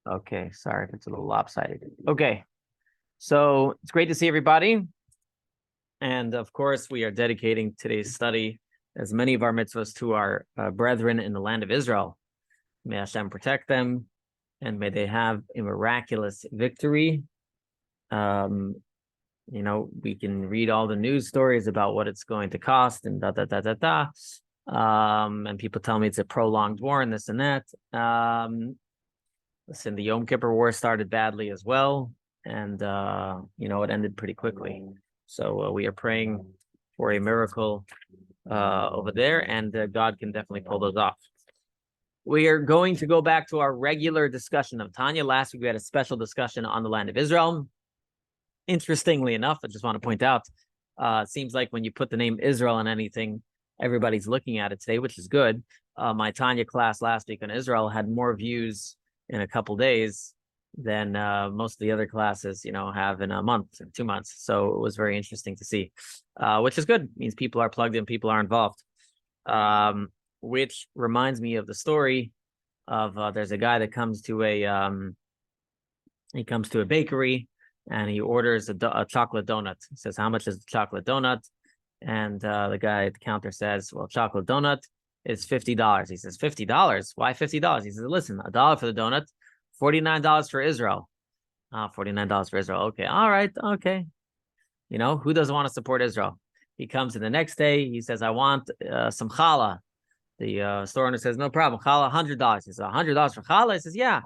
Okay, sorry if it's a little lopsided. Okay, so it's great to see everybody. And of course, we are dedicating today's study, as many of our mitzvahs, to our brethren in the land of Israel. May Hashem protect them, and may they have a miraculous victory. We can read all the news stories about what it's going to cost and and people tell me it's a prolonged war and this and that. Listen, the Yom Kippur War started badly as well, and it ended pretty quickly. So we are praying for a miracle over there, and God can definitely pull those off. We are going to go back to our regular discussion of Tanya. Last week we had a special discussion on the land of Israel. Interestingly enough, I just want to point out, it seems like when you put the name Israel on anything, everybody's looking at it today, which is good. My Tanya class last week on Israel had more views in a couple days than most of the other classes, have in a month or 2 months. So it was very interesting to see, which is good. It means people are plugged in, people are involved. Which reminds me of the story of there's a guy that comes to a bakery and he orders a chocolate donut. He says, "How much is the chocolate donut?" And the guy at the counter says, "Well, chocolate donut is $50. He says, "$50? Why $50? He says, "Listen, $1 for the donut, $49 for Israel." $49 for Israel. Okay, all right, okay. Who doesn't want to support Israel? He comes in the next day. He says, "I want some challah." The store owner says, "No problem. Challah, $100. He says, $100 for challah? He says, "Yeah.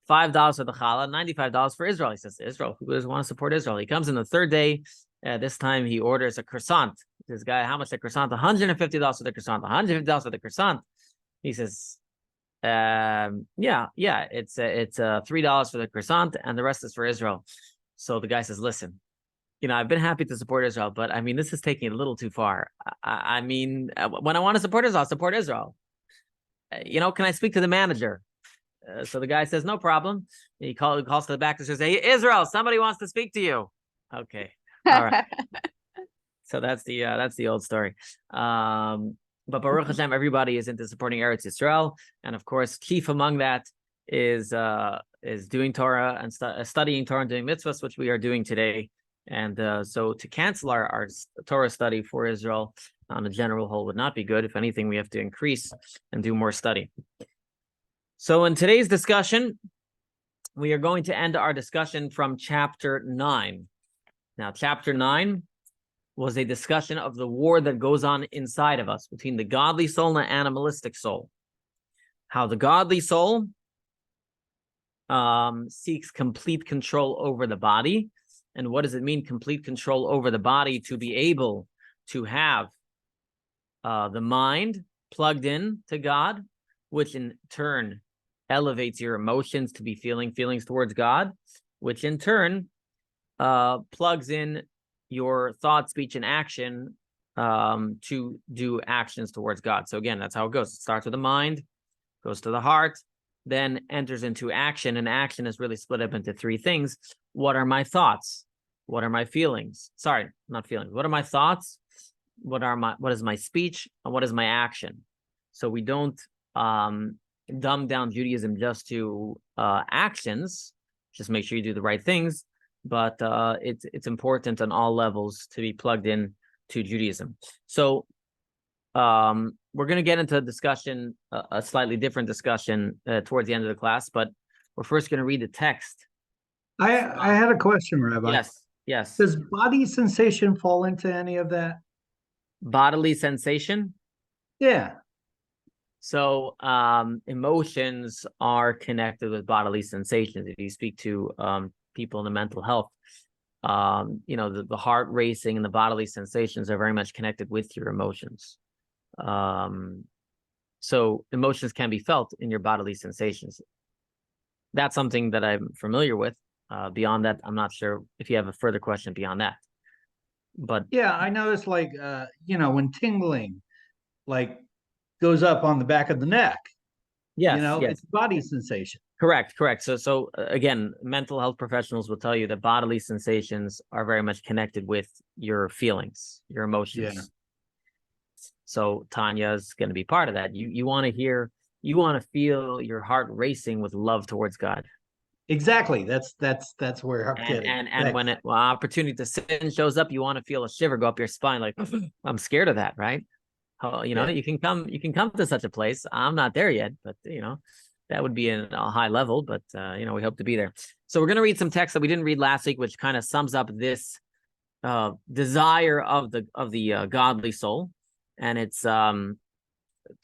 $5 for the challah, $95 for Israel." He says, "Israel, who doesn't want to support Israel?" He comes in the third day. This time he orders a croissant. This guy, "How much the croissant?" $150 for the croissant. $150 for the croissant. He says, yeah, it's $3 for the croissant, and the rest is for Israel." So the guy says, "Listen, I've been happy to support Israel, but I mean, this is taking it a little too far. I mean, when I want to support Israel, I'll support Israel. Can I speak to the manager?" So the guy says, "No problem." He calls to the back and says, "Hey, Israel, somebody wants to speak to you." Okay, all right. So that's the old story. But Baruch Hashem, everybody is into supporting Eretz Yisrael, and of course, chief among that is doing Torah and studying Torah and doing mitzvahs, which we are doing today. And so to cancel our Torah study for Israel on a general whole would not be good. If anything, we have to increase and do more study. So in today's discussion, we are going to end our discussion from chapter 9. Now, chapter 9 was a discussion of the war that goes on inside of us between the godly soul and the animalistic soul. How the godly soul seeks complete control over the body. And what does it mean, complete control over the body? To be able to have the mind plugged in to God, which in turn elevates your emotions to be feeling feelings towards God, which in turn plugs in your thought, speech, and action to do actions towards God. So again, that's how it goes. It starts with the mind, goes to the heart, then enters into action, and action is really split up into three things. What are my thoughts? What are my feelings? Sorry, not feelings. What are my thoughts? What is my speech? And what is my action? So we don't dumb down Judaism just to actions. Just make sure you do the right things. But it's important on all levels to be plugged in to Judaism. So we're going to get into a discussion, a slightly different discussion towards the end of the class, but we're first going to read the text. I had a question, Rabbi. Yes. Does body sensation fall into any of that? Bodily sensation? Yeah. So emotions are connected with bodily sensations. If you speak to people in the mental health, the heart racing and the bodily sensations are very much connected with your emotions. So emotions can be felt in your bodily sensations. That's something that I'm familiar with. Beyond that, I'm not sure if you have a further question beyond that. But yeah, I noticed when tingling goes up on the back of the neck. Yes. It's body sensation. Correct. So again, mental health professionals will tell you that bodily sensations are very much connected with your feelings, your emotions. Yeah. So Tanya is going to be part of that. You want to hear You want to feel your heart racing with love towards God. Exactly. That's where I'm And getting. and and Thanks. when opportunity to sin shows up, you want to feel a shiver go up your spine, like I'm scared of that, right? Yeah. You can come to such a place. I'm not there yet, but that would be a high level, but we hope to be there. So we're going to read some text that we didn't read last week, which kind of sums up this desire of the godly soul, and it's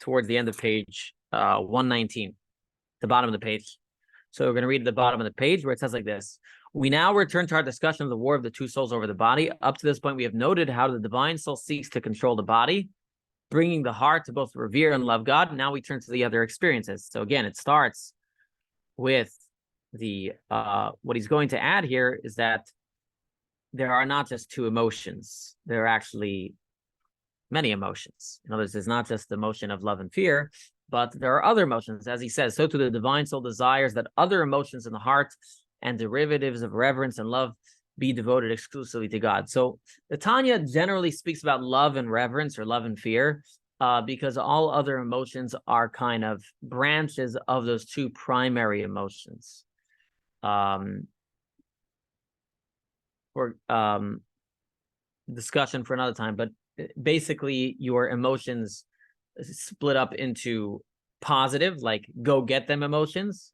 towards the end of page 119, the bottom of the page. So we're going to read at the bottom of the page where it says like this. We now return to our discussion of the war of the two souls over the body. Up to this point, we have noted how the divine soul seeks to control the body, bringing the heart to both revere and love God. Now we turn to the other experiences. So again, it starts with the what he's going to add here is that there are not just two emotions. There are actually many emotions. In other words, it's not just the emotion of love and fear, but there are other emotions. As he says, so too the divine soul desires that other emotions in the heart and derivatives of reverence and love be devoted exclusively to God. So the Tanya generally speaks about love and reverence or love and fear because all other emotions are kind of branches of those two primary emotions. Or discussion for another time, but basically your emotions split up into positive, like go get them emotions,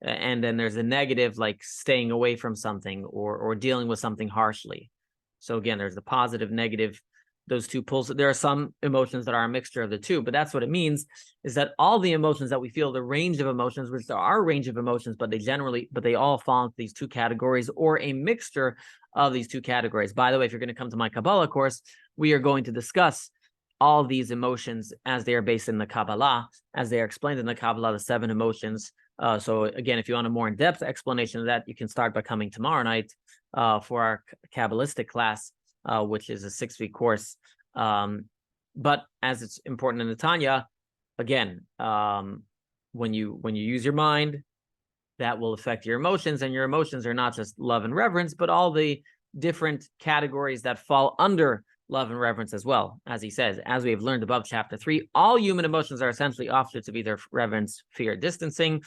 and then there's a negative, like staying away from something or dealing with something harshly. So again, there's the positive, negative, those two pulls. There are some emotions that are a mixture of the two, but that's what it means, is that all the emotions that we feel, the range of emotions, which there are a range of emotions, but they all fall into these two categories or a mixture of these two categories. By the way, if you're going to come to my Kabbalah course, we are going to discuss all these emotions as they are based in the Kabbalah, as they are explained in the Kabbalah, the 7 emotions. So again, if you want a more in-depth explanation of that, you can start by coming tomorrow night for our Kabbalistic class, which is a 6-week course. But as it's important in the Tanya, again, when you use your mind, that will affect your emotions, and your emotions are not just love and reverence, but all the different categories that fall under love and reverence as well. As he says, as we have learned above chapter 3, all human emotions are essentially offshoots of either reverence, fear, distancing,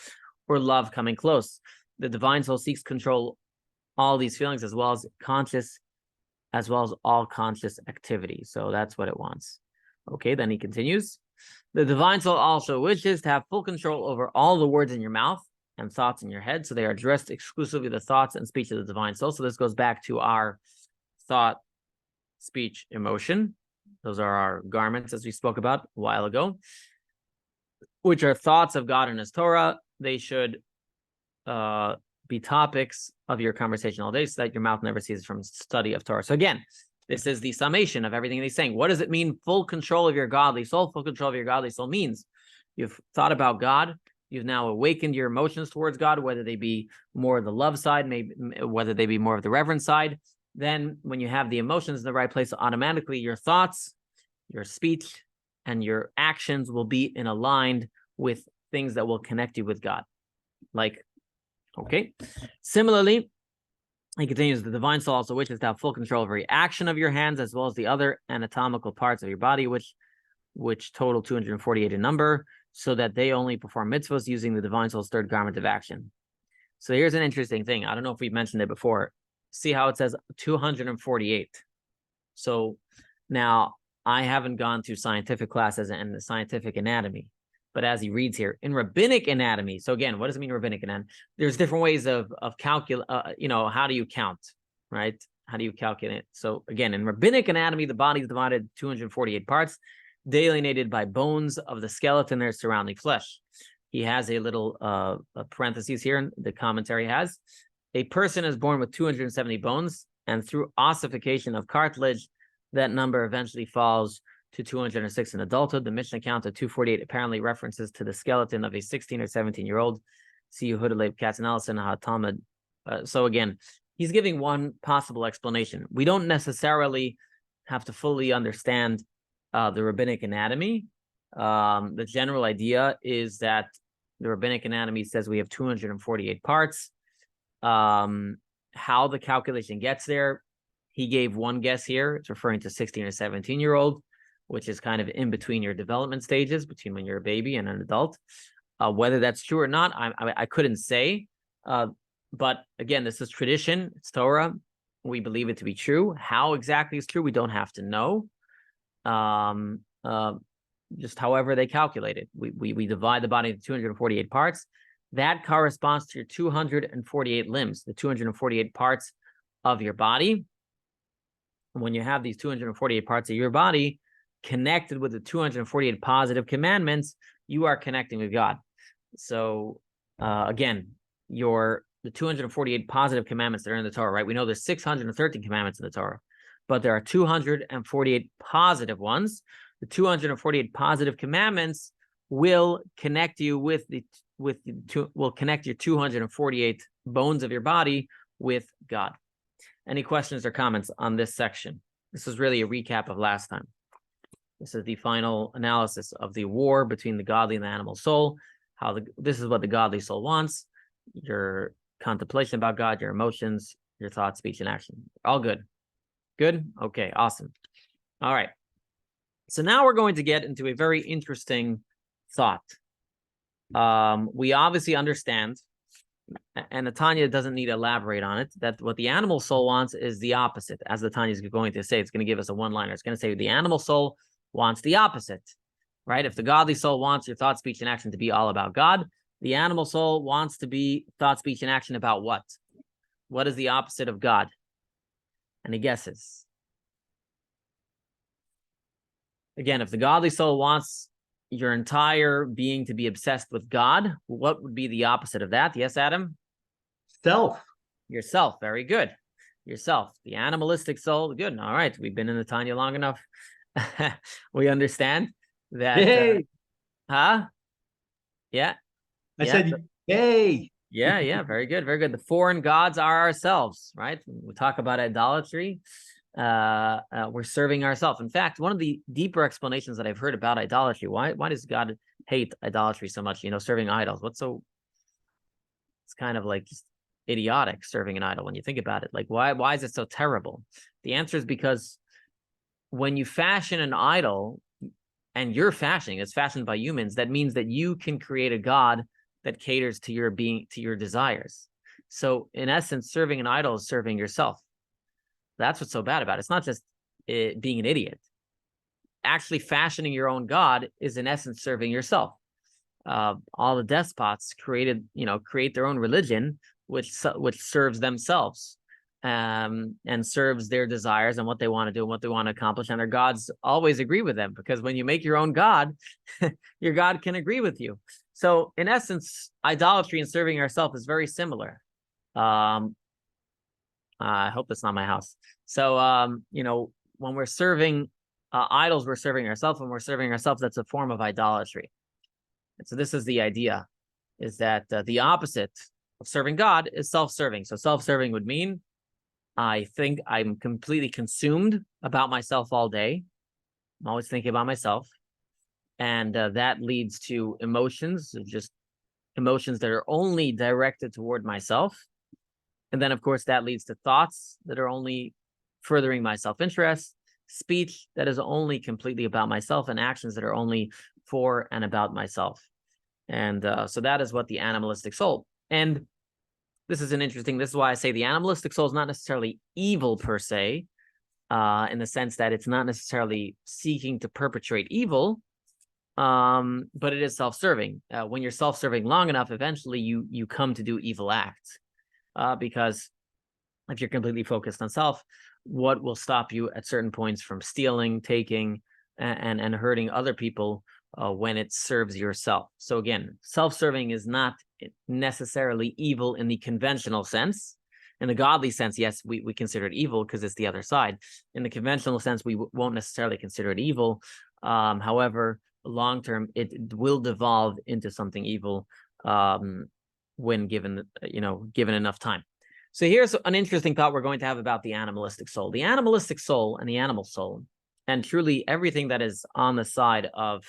or love, coming close. The divine soul seeks control all these feelings as well as all conscious activity. So that's what it wants. Okay, then he continues. The divine soul also wishes to have full control over all the words in your mouth and thoughts in your head. So they are addressed exclusively the thoughts and speech of the divine soul. So this goes back to our thought, speech, emotion. Those are our garments, as we spoke about a while ago, which are thoughts of God and his Torah. They should be topics of your conversation all day so that your mouth never ceases from study of Torah. So again, this is the summation of everything he's saying. What does it mean, full control of your godly soul? Full control of your godly soul means you've thought about God. You've now awakened your emotions towards God, whether they be more of the love side, maybe whether they be more of the reverence side. Then when you have the emotions in the right place, automatically your thoughts, your speech, and your actions will be aligned with things that will connect you with God. Okay. Similarly, he continues, the divine soul also wishes to have full control over every action of your hands, as well as the other anatomical parts of your body, which total 248 in number, so that they only perform mitzvahs using the divine soul's third garment of action. So here's an interesting thing. I don't know if we've mentioned it before. See how it says 248. So now I haven't gone to scientific classes and the scientific anatomy, but as he reads here, in rabbinic anatomy. So again, what does it mean, rabbinic anatomy? There's different ways of calculate. How do you count, right? How do you calculate? So again, in rabbinic anatomy, the body is divided 248 parts, delineated by bones of the skeleton and their surrounding flesh. He has a little parentheses here. The commentary has, a person is born with 270 bones, and through ossification of cartilage, that number eventually falls to 206 in adulthood. The Mishnah count of 248 apparently references to the skeleton of a 16 or 17-year-old. See Yehuda Katzenelson, HaTalmud. So again, he's giving one possible explanation. We don't necessarily have to fully understand the rabbinic anatomy. The general idea is that the rabbinic anatomy says we have 248 parts. How the calculation gets there, he gave one guess here. It's referring to 16 or 17-year-old. which is kind of in between your development stages, between when you're a baby and an adult. Whether that's true or not, I couldn't say. But again, this is tradition. It's Torah. We believe it to be true. How exactly it's true, we don't have to know. Just however they calculate it. We divide the body into 248 parts. That corresponds to your 248 limbs, the 248 parts of your body. When you have these 248 parts of your body connected with the 248 positive commandments, you are connecting with God. So again, the 248 positive commandments that are in the Torah, right? We know there's 613 commandments in the Torah, but there are 248 positive ones. The 248 positive commandments will connect you will connect your 248 bones of your body with God. Any questions or comments on this section? This is really a recap of last time. This is the final analysis of the war between the godly and the animal soul. This is what the godly soul wants. Your contemplation about God, your emotions, your thoughts, speech, and action. All good. Good? Okay, awesome. All right. So now we're going to get into a very interesting thought. We obviously understand, and the Tanya doesn't need to elaborate on it, that what the animal soul wants is the opposite. As the Tanya is going to say, it's going to give us a one-liner. It's going to say the animal soul wants the opposite, right? If the godly soul wants your thought, speech, and action to be all about God, the animal soul wants to be thought, speech, and action about what? What is the opposite of God? Any guesses? Again, if the godly soul wants your entire being to be obsessed with God, what would be the opposite of that? Yes, Adam? Self. Yourself. Very good. Yourself. The animalistic soul. Good. All right. We've been in the Tanya long enough. We understand that. Hey. Huh? Yeah. I said, yay. Yeah. Very good. Very good. The foreign gods are ourselves, right? We talk about idolatry. We're serving ourselves. In fact, one of the deeper explanations that I've heard about idolatry, why does God hate idolatry so much? Serving idols. It's kind of like just idiotic, serving an idol when you think about it. Like, why is it so terrible? The answer is because when you fashion an idol, and you're fashioning, it's fashioned by humans, that means that you can create a God that caters to your being, to your desires. So in essence, serving an idol is serving yourself. That's what's so bad about it. It's not just being an idiot. Actually fashioning your own God is in essence serving yourself. All the despots create their own religion, which serves themselves, and serves their desires and what they want to do and what they want to accomplish. And their gods always agree with them, because when you make your own God, your God can agree with you. So in essence, idolatry and serving ourselves is very similar. I hope that's not my house. So, when we're serving idols, we're serving ourselves. When we're serving ourselves, that's a form of idolatry. And so this is the idea, is that the opposite of serving God is self-serving. So self-serving would mean I think I'm completely consumed about myself all day. I'm always thinking about myself. And that leads to emotions, just emotions that are only directed toward myself. And then, of course, that leads to thoughts that are only furthering my self-interest, speech that is only completely about myself, and actions that are only for and about myself. And so that is what the animalistic soul. And this is this is why I say the animalistic soul is not necessarily evil per se, in the sense that it's not necessarily seeking to perpetrate evil, but it is self-serving. When you're self-serving long enough, eventually you come to do evil acts. Because if you're completely focused on self, what will stop you at certain points from stealing, taking, and hurting other people when it serves yourself? So again, self-serving is not necessarily evil in the conventional sense. In the godly sense, yes, we consider it evil because it's the other side. In the conventional sense, we won't necessarily consider it evil. However, long term, it will devolve into something evil when given enough time. So here's an interesting thought we're going to have about the animalistic soul. The animalistic soul and the animal soul, and truly everything that is on the side of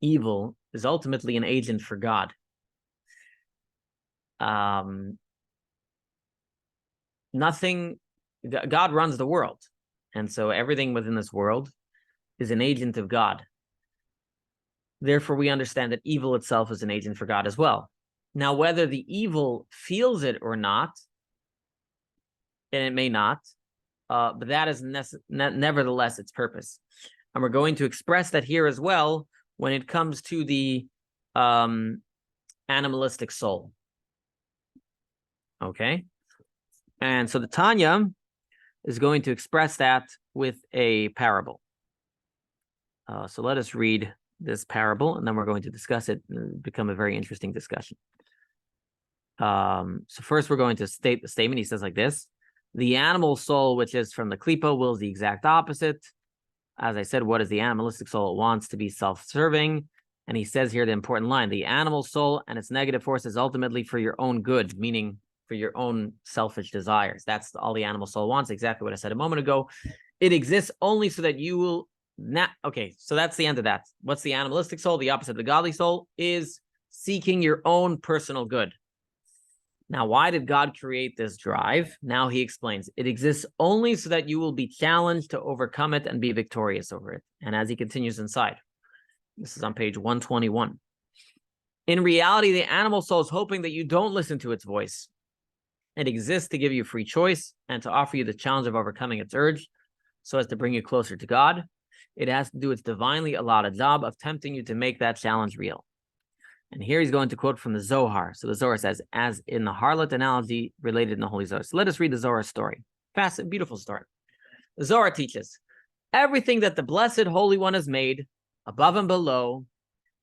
evil, is ultimately an agent for God. God runs the world, And so everything within this world is an agent of God. Therefore, we understand that evil itself is an agent for God as well. Now, whether the evil feels it or not, and it may not, but that is nevertheless its purpose. And we're going to express that here as well when it comes to the animalistic soul. Okay? And so the Tanya is going to express that with a parable. So let us read this parable, and then we're going to discuss it and become a very interesting discussion. So first we're going to state the statement. He says like this: the animal soul, which is from the klipa, wills the exact opposite. As I said, what is the animalistic soul? It wants to be self-serving. And he says here the important line: the animal soul and its negative force is ultimately for your own good, meaning for your own selfish desires. That's all the animal soul wants, exactly what I said a moment ago. It exists only so that you will not. Okay, so that's the end of that. What's the animalistic soul? The opposite of the godly soul is seeking your own personal good. Now, why did God create this drive? Now he explains. It exists only so that you will be challenged to overcome it and be victorious over it. And as he continues inside, this is on page 121. In reality, the animal soul is hoping that you don't listen to its voice. It exists to give you free choice and to offer you the challenge of overcoming its urge so as to bring you closer to God. It has to do its divinely allotted job of tempting you to make that challenge real. And here he's going to quote from the Zohar. So the Zohar says, as in the harlot analogy related in the Holy Zohar. So let us read the Zohar story. Fast and beautiful story. The Zohar teaches, everything that the Blessed Holy One has made, above and below,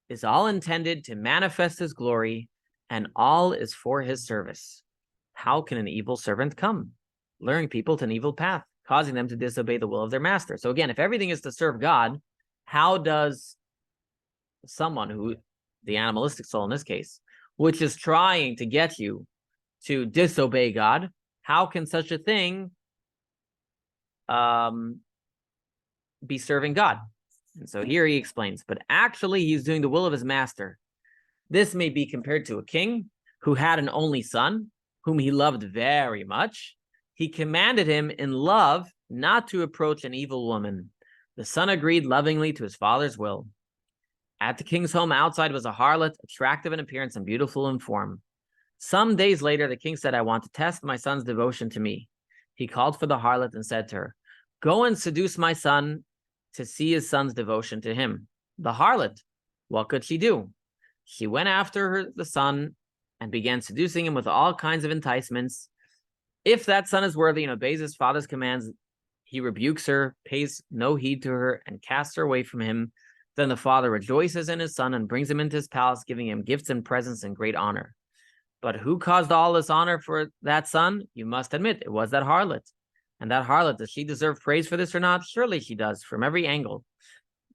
is all intended to manifest his glory, and all is for his service. How can an evil servant come? Luring people to an evil path, causing them to disobey the will of their master. So again, if everything is to serve God, how does someone who, the animalistic soul in this case, which is trying to get you to disobey God, how can such a thing be serving God? And so here he explains, but actually he's doing the will of his master. This may be compared to a king who had an only son, whom he loved very much. He commanded him in love not to approach an evil woman. The son agreed lovingly to his father's will. At the king's home outside was a harlot, attractive in appearance and beautiful in form. Some days later, the king said, I want to test my son's devotion to me. He called for the harlot and said to her, go and seduce my son to see his son's devotion to him. The harlot, what could she do? She went after the son and began seducing him with all kinds of enticements. If that son is worthy and obeys his father's commands, he rebukes her, pays no heed to her, and casts her away from him. Then the father rejoices in his son and brings him into his palace, giving him gifts and presents and great honor. But who caused all this honor for that son? You must admit, it was that harlot. And that harlot, does she deserve praise for this or not? Surely she does, from every angle.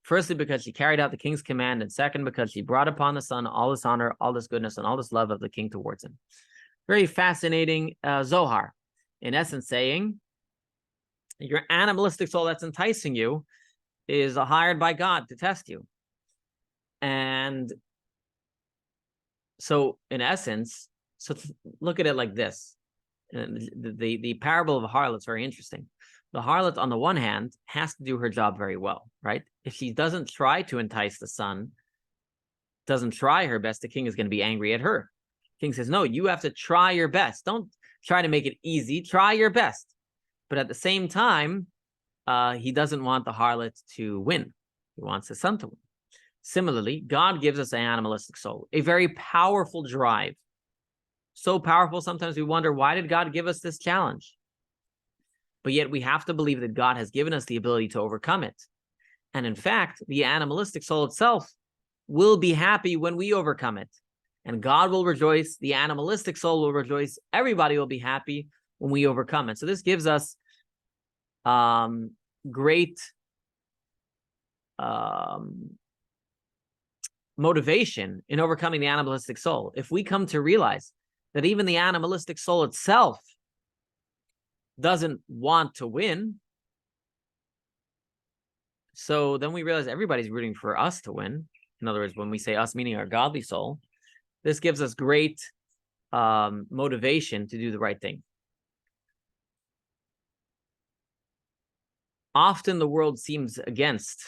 Firstly, because she carried out the king's command, and second, because she brought upon the son all this honor, all this goodness, and all this love of the king towards him. Very fascinating Zohar. In essence, saying, your animalistic soul that's enticing you is hired by God to test you. And so, in essence, look at it like this. The parable of the harlot is very interesting. The harlot, on the one hand, has to do her job very well, right? If she doesn't try to entice the son, doesn't try her best, the king is going to be angry at her. The king says, no, you have to try your best. Don't try to make it easy. Try your best. But at the same time, he doesn't want the harlot to win. He wants his son to win. Similarly, God gives us an animalistic soul, a very powerful drive. So powerful, sometimes we wonder, why did God give us this challenge? But yet we have to believe that God has given us the ability to overcome it. And in fact, the animalistic soul itself will be happy when we overcome it. And God will rejoice, the animalistic soul will rejoice, everybody will be happy when we overcome it. So this gives us great motivation in overcoming the animalistic soul. If we come to realize that even the animalistic soul itself doesn't want to win, so then we realize everybody's rooting for us to win. In other words, when we say us, meaning our godly soul, this gives us great motivation to do the right thing. often the world seems against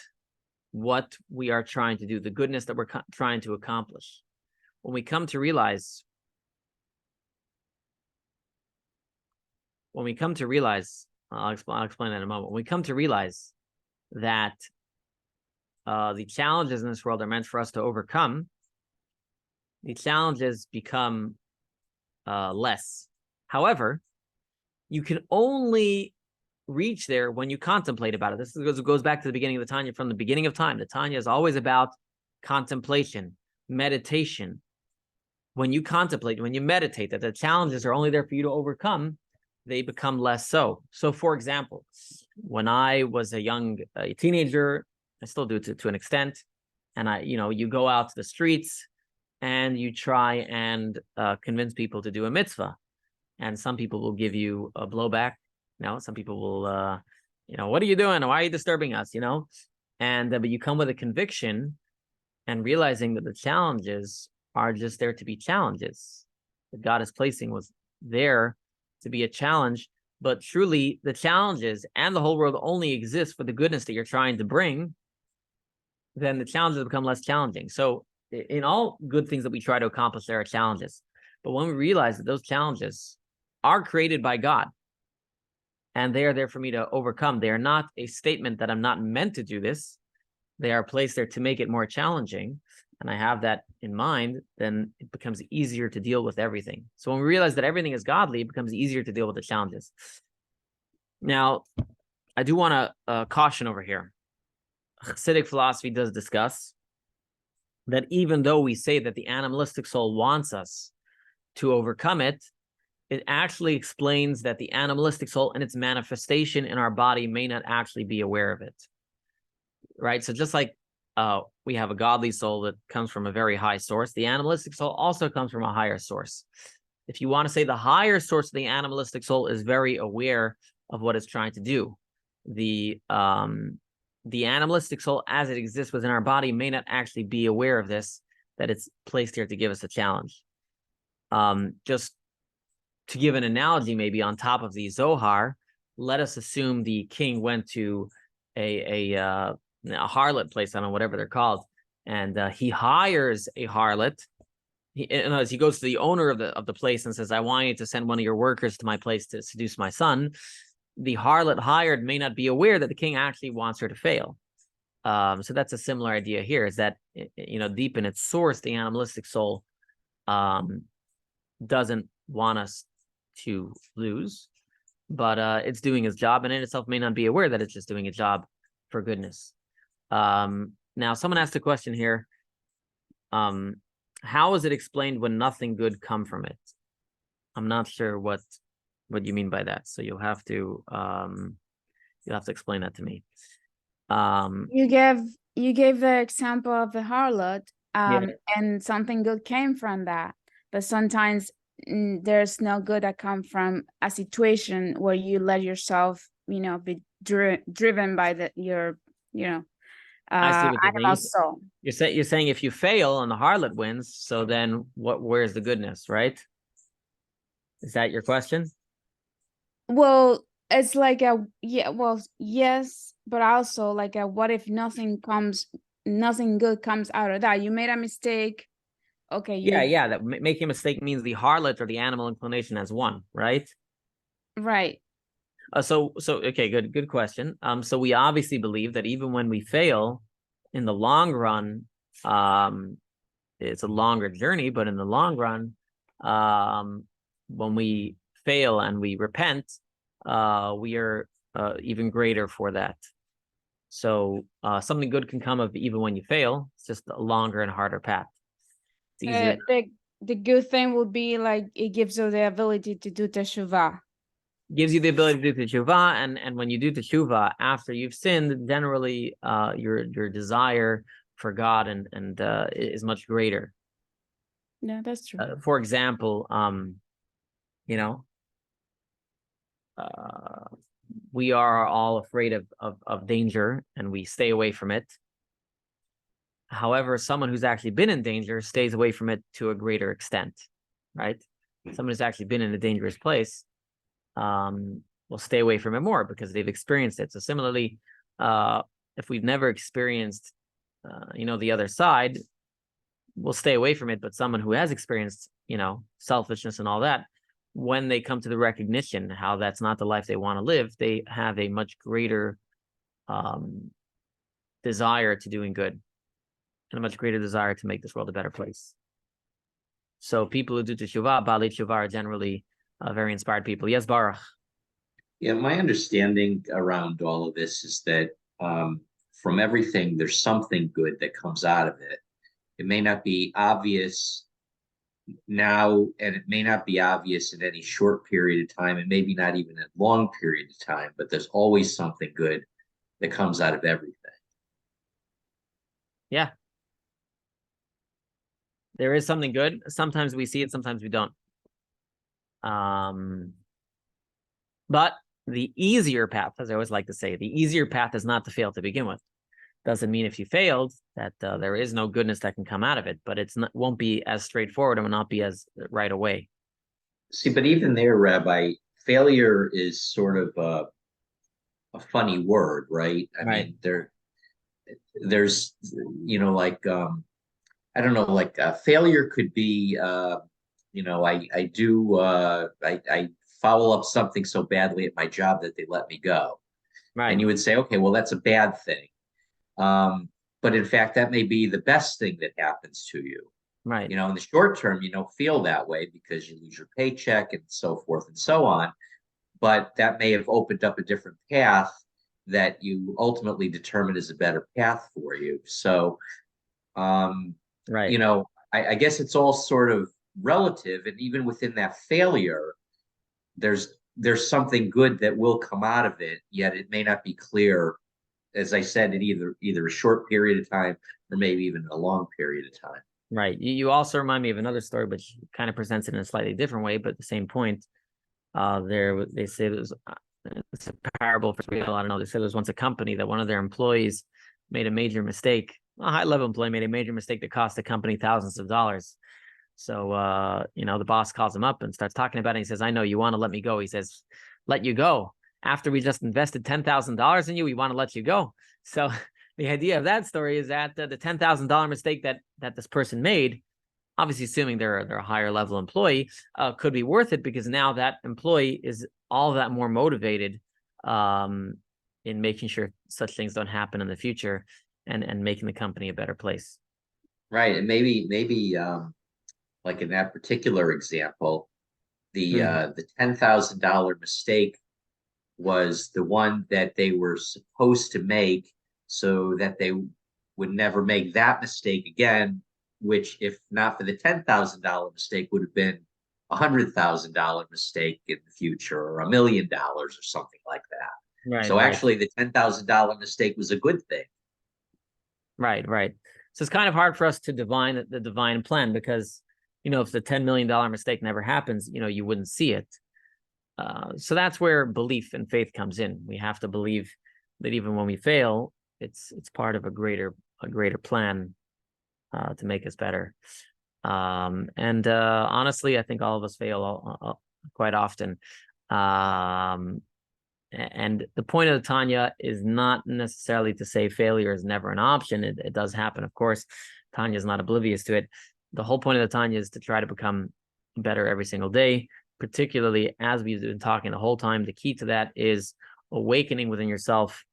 what we are trying to do, the goodness that we're trying to accomplish. When we come to realize, I'll explain that in a moment. When we come to realize that the challenges in this world are meant for us to overcome, the challenges become less. However, you can only reach there when you contemplate about it. This goes back to the beginning of the Tanya. From the beginning of time, the Tanya is always about contemplation, meditation. When you contemplate, when you meditate, that the challenges are only there for you to overcome, they become less so. So, for example, when I was a teenager, I still do to an extent, and you go out to the streets and you try and convince people to do a mitzvah, and some people will give you a blowback. Some people will, what are you doing? Why are you disturbing us? And but you come with a conviction and realizing that the challenges are just there to be challenges. That God is placing was there to be a challenge, but truly the challenges and the whole world only exist for the goodness that you're trying to bring. Then the challenges become less challenging. So in all good things that we try to accomplish, there are challenges. But when we realize that those challenges are created by God and they are there for me to overcome, they are not a statement that I'm not meant to do this. They are placed there to make it more challenging. And I have that in mind, then it becomes easier to deal with everything. So when we realize that everything is godly, it becomes easier to deal with the challenges. Now, I do want to caution over here. Hasidic philosophy does discuss that even though we say that the animalistic soul wants us to overcome it, it actually explains that the animalistic soul and its manifestation in our body may not actually be aware of it. Right? So just like we have a godly soul that comes from a very high source, the animalistic soul also comes from a higher source. If you want to say the higher source of the animalistic soul is very aware of what it's trying to do, the animalistic soul as it exists within our body may not actually be aware of this, that it's placed here to give us a challenge. Just to give an analogy, maybe on top of the Zohar, let us assume the king went to a harlot place, I don't know, whatever they're called, and he hires a harlot. He goes to the owner of the place and says, I want you to send one of your workers to my place to seduce my son. The harlot hired may not be aware that the king actually wants her to fail. So that's a similar idea here, is that, deep in its source, the animalistic soul doesn't want us to lose, but it's doing its job, and in itself may not be aware that it's just doing a job for goodness. Now, someone asked a question here. How is it explained when nothing good come from it? I'm not sure what you mean by that, so you'll have to explain that to me. You gave the example of the harlot, and something good came from that, but sometimes there's no good that come from a situation where you let yourself be driven by your I see what you're animal saying. soul. You're saying if you fail and the harlot wins, so then where's the goodness, right? Is that your question? Well, it's like yes, but also like what if nothing good comes out of that? You made a mistake. Okay. Yeah. That making a mistake means the harlot or the animal inclination has won, right? Right. So okay, good question. So we obviously believe that even when we fail, in the long run, it's a longer journey, but in the long run, when we fail and we repent, we are even greater for that. So something good can come of even when you fail. It's just a longer and harder path. It's easier. The good thing would be like it gives you the ability to do teshuvah. Gives you the ability to do teshuvah, and when you do teshuvah after you've sinned, generally your desire for God and is much greater. Yeah, that's true. For example, we are all afraid of danger and we stay away from it. However, someone who's actually been in danger stays away from it to a greater extent, right? Someone who's actually been in a dangerous place, will stay away from it more because they've experienced it. So similarly, if we've never experienced, the other side, we'll stay away from it. But someone who has experienced, selfishness and all that, when they come to the recognition how that's not the life they want to live, they have a much greater desire to doing good and a much greater desire to make this world a better place. So people who do teshuvah, Baalei teshuvah, are generally very inspired people. Yes, Baruch. Yeah, my understanding around all of this is that from everything, there's something good that comes out of it. It may not be obvious now, and it may not be obvious in any short period of time, and maybe not even a long period of time, but there's always something good that comes out of everything. Yeah. There is something good. Sometimes we see it, sometimes we don't. But the easier path, as I always like to say, the easier path is not to fail to begin with. Doesn't mean if you failed that there is no goodness that can come out of it, but won't be as straightforward and will not be as right away. See, but even there, Rabbi, failure is sort of a funny word, right? I mean, there's, I don't know, like failure could be, I follow up something so badly at my job that they let me go. Right. And you would say, okay, well, that's a bad thing. But in fact, that may be the best thing that happens to you. Right. In the short term, you don't feel that way because you lose your paycheck and so forth and so on. But that may have opened up a different path that you ultimately determine is a better path for you. So, right. I guess it's all sort of relative. And even within that failure, there's something good that will come out of it, yet it may not be clear, as I said, in either a short period of time or maybe even a long period of time. Right. You also remind me of another story, but kind of presents it in a slightly different way, but the same point. They say it's a parable for real. I don't know. They said there was once a company that one of their employees made a major mistake. A high-level employee made a major mistake that cost the company thousands of dollars. So, the boss calls him up and starts talking about it. He says, I know you want to let me go. He says, let you go. After we just invested $10,000 in you, we want to let you go. So the idea of that story is that the $10,000 mistake that this person made, obviously assuming they're a higher level employee, could be worth it because now that employee is all that more motivated in making sure such things don't happen in the future and making the company a better place. Right. And maybe like in that particular example, the $10,000 mistake was the one that they were supposed to make so that they would never make that mistake again, which, if not for the $10,000 mistake, would have been $100,000 mistake in the future, or $1 million or something like that. Right. So actually the $10,000 mistake was a good thing. Right. So it's kind of hard for us to divine the divine plan because, if the $10 million mistake never happens, you wouldn't see it. So that's where belief and faith comes in. We have to believe that even when we fail, it's part of a greater plan to make us better. And honestly, I think all of us fail quite often. And the point of the Tanya is not necessarily to say failure is never an option. It does happen, of course. Tanya is not oblivious to it. The whole point of the Tanya is to try to become better every single day, particularly as we've been talking the whole time. The key to that is awakening within yourself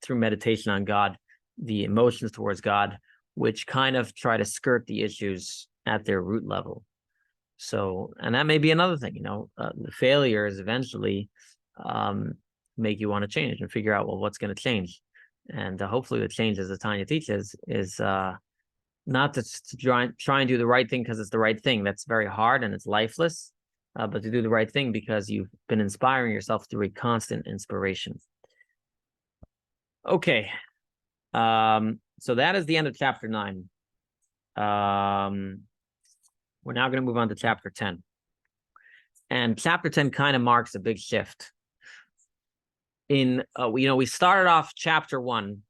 through meditation on God, the emotions towards God, which kind of try to skirt the issues at their root level. So, and that may be another thing, the failures eventually make you want to change and figure out, well, what's going to change? And hopefully the change, as the Tanya teaches, is not to try and do the right thing because it's the right thing. That's very hard and it's lifeless, but to do the right thing because you've been inspiring yourself through a constant inspiration. Okay. So that is the end of chapter 9. We're now going to move on to chapter 10. And chapter 10 kind of marks a big shift. We started off chapter 1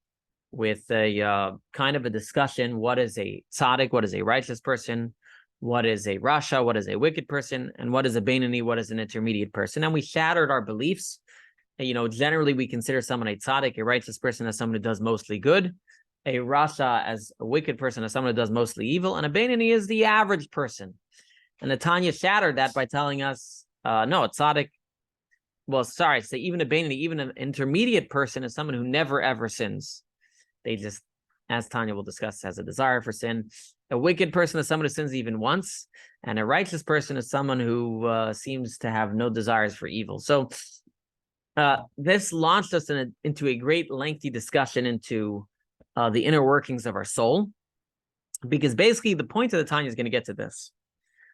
with a kind of a discussion. What is a tzaddik? What is a righteous person? what is a rasha, what is a wicked person, and what is a beinoni, what is an intermediate person. And we shattered our beliefs. Generally we consider someone a tzaddik, a righteous person, as someone who does mostly good, a rasha as a wicked person, as someone who does mostly evil, and a beinoni is the average person. And the Tanya shattered that by telling us, no, a tzaddik, well, sorry, say even a beinoni, even an intermediate person is someone who never ever sins. They just, as Tanya will discuss, has a desire for sin. A wicked person is someone who sins even once, and a righteous person is someone who seems to have no desires for evil. So this launched us into a great lengthy discussion into the inner workings of our soul, because basically the point of the Tanya is going to get to this.